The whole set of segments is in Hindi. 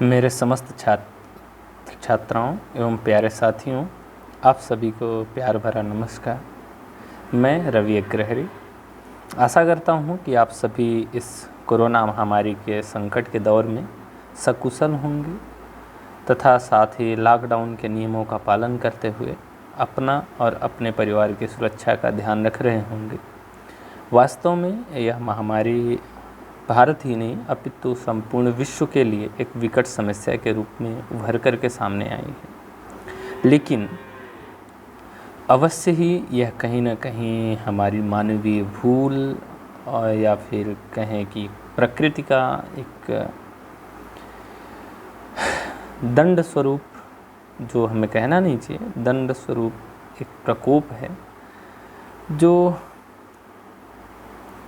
मेरे समस्त छात्र छात्राओं एवं प्यारे साथियों, आप सभी को प्यार भरा नमस्कार। मैं रवि अग्रहरी आशा करता हूँ कि आप सभी इस कोरोना महामारी के संकट के दौर में सकुशल होंगे तथा साथ ही लॉकडाउन के नियमों का पालन करते हुए अपना और अपने परिवार की सुरक्षा का ध्यान रख रहे होंगे। वास्तव में यह महामारी भारत ही नहीं अपितु संपूर्ण विश्व के लिए एक विकट समस्या के रूप में उभर कर के सामने आई है, लेकिन अवश्य ही यह कहीं न कहीं हमारी मानवीय भूल और या फिर कहें कि प्रकृति का एक दंड स्वरूप, जो हमें कहना नहीं चाहिए, दंड स्वरूप एक प्रकोप है जो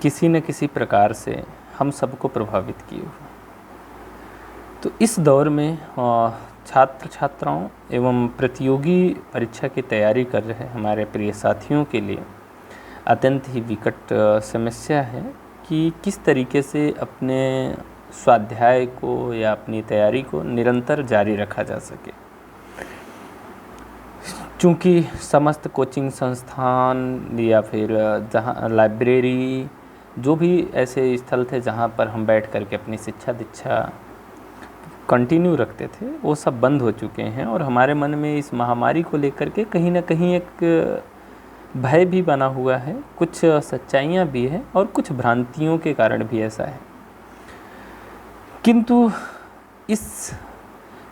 किसी न किसी प्रकार से हम सबको प्रभावित किए हुए। तो इस दौर में छात्र छात्राओं एवं प्रतियोगी परीक्षा की तैयारी कर रहे हमारे प्रिय साथियों के लिए अत्यंत ही विकट समस्या है कि किस तरीके से अपने स्वाध्याय को या अपनी तैयारी को निरंतर जारी रखा जा सके। चूँकि समस्त कोचिंग संस्थान या फिर जहाँ लाइब्रेरी, जो भी ऐसे स्थल थे जहाँ पर हम बैठ कर के अपनी शिक्षा दीक्षा कंटिन्यू रखते थे, वो सब बंद हो चुके हैं और हमारे मन में इस महामारी को लेकर के कहीं ना कहीं एक भय भी बना हुआ है, कुछ सच्चाइयाँ भी है और कुछ भ्रांतियों के कारण भी ऐसा है। किंतु इस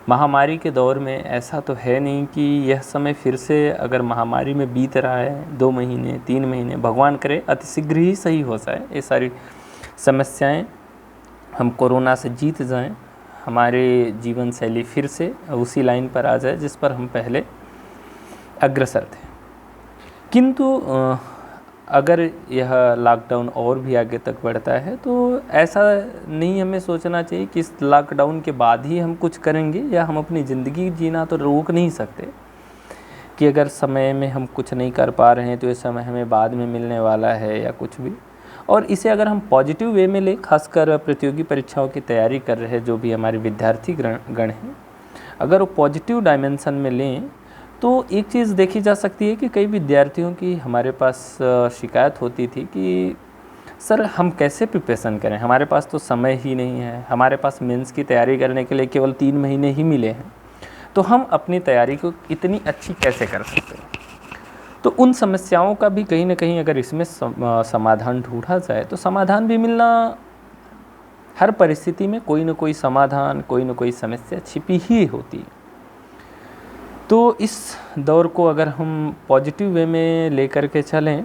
महामारी के दौर में ऐसा तो है नहीं कि यह समय फिर से अगर महामारी में बीत रहा है 2 महीने 3 महीने, भगवान करे अतिशीघ्र ही सही हो जाए, ये सारी समस्याएं हम कोरोना से जीत जाएं, हमारे जीवन शैली फिर से उसी लाइन पर आ जाए जिस पर हम पहले अग्रसर थे। किंतु अगर यह लॉकडाउन और भी आगे तक बढ़ता है तो ऐसा नहीं हमें सोचना चाहिए कि इस लॉकडाउन के बाद ही हम कुछ करेंगे या हम अपनी ज़िंदगी जीना तो रोक नहीं सकते कि अगर समय में हम कुछ नहीं कर पा रहे हैं तो ये समय हमें बाद में मिलने वाला है या कुछ भी। और इसे अगर हम पॉजिटिव वे में लें, खासकर प्रतियोगी परीक्षाओं की तैयारी कर रहे जो भी हमारे विद्यार्थी गण हैं, अगर वो पॉजिटिव डायमेंशन में लें तो एक चीज़ देखी जा सकती है कि कई विद्यार्थियों की हमारे पास शिकायत होती थी कि सर हम कैसे प्रिपरेशन करें, हमारे पास तो समय ही नहीं है, हमारे पास मेंस की तैयारी करने के लिए केवल 3 महीने ही मिले हैं, तो हम अपनी तैयारी को इतनी अच्छी कैसे कर सकते हैं। तो उन समस्याओं का भी कहीं ना कहीं अगर इसमें समाधान ढूंढा जाए तो समाधान भी मिलना, हर परिस्थिति में कोई ना कोई समाधान, कोई ना कोई समस्या छिपी ही होती है। तो इस दौर को अगर हम पॉजिटिव वे में लेकर के चलें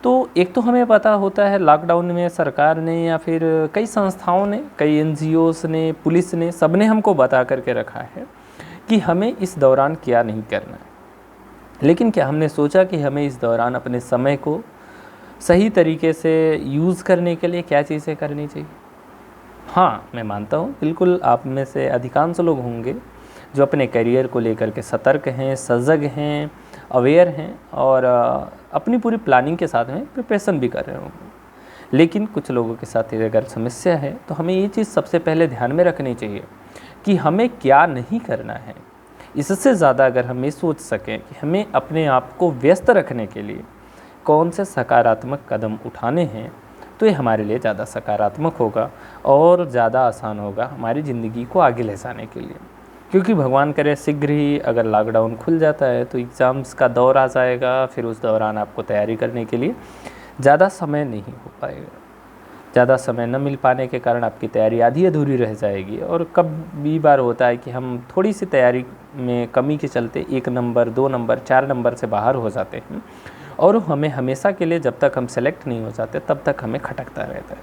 तो एक तो हमें पता होता है लॉकडाउन में सरकार ने या फिर कई संस्थाओं ने, कई NGOs ने, पुलिस ने, सब ने हमको बता करके रखा है कि हमें इस दौरान क्या नहीं करना है। लेकिन क्या हमने सोचा कि हमें इस दौरान अपने समय को सही तरीके से यूज़ करने के लिए क्या चीज़ें करनी चाहिए? हाँ, मैं मानता हूँ बिल्कुल आप में से अधिकांश लोग होंगे जो अपने करियर को लेकर के सतर्क हैं, सजग हैं, अवेयर हैं और अपनी पूरी प्लानिंग के साथ में प्रिपरेशन भी कर रहे होंगे। लेकिन कुछ लोगों के साथ अगर समस्या है तो हमें ये चीज़ सबसे पहले ध्यान में रखनी चाहिए कि हमें क्या नहीं करना है। इससे ज़्यादा अगर हम ये सोच सकें कि हमें अपने आप को व्यस्त रखने के लिए कौन से सकारात्मक कदम उठाने हैं तो ये हमारे लिए ज़्यादा सकारात्मक होगा और ज़्यादा आसान होगा हमारी ज़िंदगी को आगे ले जाने के लिए। क्योंकि भगवान करे शीघ्र ही अगर लॉकडाउन खुल जाता है तो एग्ज़ाम्स का दौर आ जाएगा, फिर उस दौरान आपको तैयारी करने के लिए ज़्यादा समय नहीं हो पाएगा। ज़्यादा समय न मिल पाने के कारण आपकी तैयारी आधी अधूरी रह जाएगी और कभी बार होता है कि हम थोड़ी सी तैयारी में कमी के चलते 1 नंबर, 2 नंबर, 4 नंबर से बाहर हो जाते हैं और हमें हमेशा के लिए जब तक हम सेलेक्ट नहीं हो जाते तब तक हमें खटकता रहता है।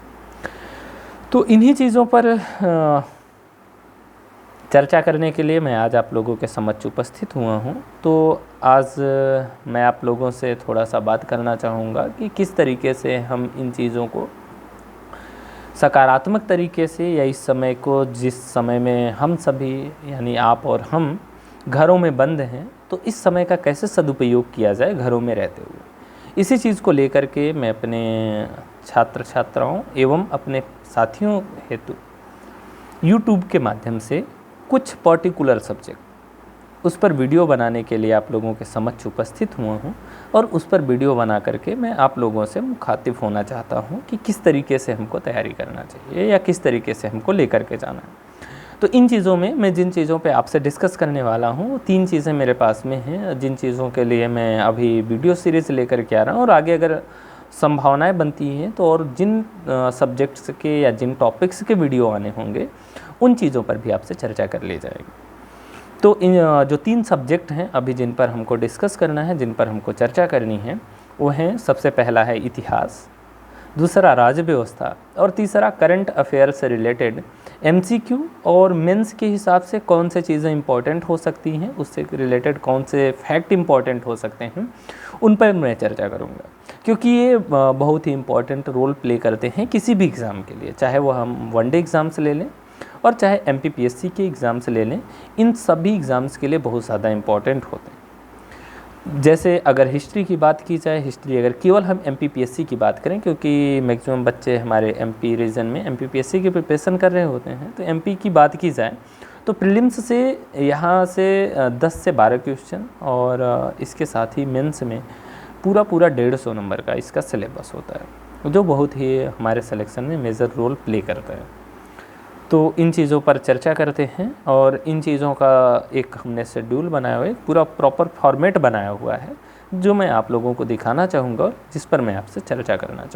तो इन्हीं चीज़ों पर चर्चा करने के लिए मैं आज आप लोगों के समक्ष उपस्थित हुआ हूँ। तो आज मैं आप लोगों से थोड़ा सा बात करना चाहूँगा कि किस तरीके से हम इन चीज़ों को सकारात्मक तरीके से, या इस समय को जिस समय में हम सभी यानी आप और हम घरों में बंद हैं, तो इस समय का कैसे सदुपयोग किया जाए घरों में रहते हुए। इसी चीज़ को लेकर के मैं अपने छात्र छात्राओं एवं अपने साथियों हेतु YouTube के माध्यम से कुछ पर्टिकुलर सब्जेक्ट, उस पर वीडियो बनाने के लिए आप लोगों के समक्ष उपस्थित हुआ हूँ और उस पर वीडियो बना करके मैं आप लोगों से मुखातिब होना चाहता हूँ कि किस तरीके से हमको तैयारी करना चाहिए या किस तरीके से हमको लेकर के जाना है। तो इन चीज़ों में मैं जिन चीज़ों पे आपसे डिस्कस करने वाला हूँ वो 3 चीज़ें मेरे पास में हैं, जिन चीज़ों के लिए मैं अभी वीडियो सीरीज़ लेकर के आ रहा हूँ और आगे अगर संभावनाएं बनती हैं तो और जिन सब्जेक्ट्स के या जिन टॉपिक्स के वीडियो आने होंगे उन चीज़ों पर भी आपसे चर्चा कर ली जाएगी। तो इन जो 3 सब्जेक्ट हैं अभी जिन पर हमको डिस्कस करना है, जिन पर हमको चर्चा करनी है, वो हैं, सबसे पहला है इतिहास, दूसरा राज्य व्यवस्था और तीसरा करंट अफेयर से रिलेटेड MCQ और मेंस के हिसाब से कौन से चीज़ें इंपॉर्टेंट हो सकती हैं, उससे रिलेटेड कौन से फैक्ट इंपॉर्टेंट हो सकते हैं, उन पर मैं चर्चा करूँगा, क्योंकि ये बहुत ही इंपॉर्टेंट रोल प्ले करते हैं किसी भी एग्ज़ाम के लिए, चाहे वो हम वनडे एग्ज़ाम से ले लें और चाहे MPPSC के एग्ज़ाम से ले लें। इन सभी एग्ज़ाम्स के लिए बहुत ज़्यादा इंपॉर्टेंट होते हैं। जैसे अगर हिस्ट्री की बात की जाए, हिस्ट्री अगर केवल हम MPPSC की बात करें, क्योंकि मैक्सिमम बच्चे हमारे MP रीजन में MPPSC की प्रिपरेशन कर रहे होते हैं, तो MP की बात की जाए तो प्रीलिम्स से यहाँ से 10 से 12 क्वेश्चन और इसके साथ ही मेंस में पूरा 150 नंबर का इसका सिलेबस होता है, जो बहुत ही हमारे सिलेक्शन में मेजर रोल प्ले करता है। तो इन चीज़ों पर चर्चा करते हैं और इन चीज़ों का एक हमने शेड्यूल बनाया हुआ है, पूरा प्रॉपर फॉर्मेट बनाया हुआ है, जो मैं आप लोगों को दिखाना चाहूँगा और जिस पर मैं आपसे चर्चा करना चाहूँगा।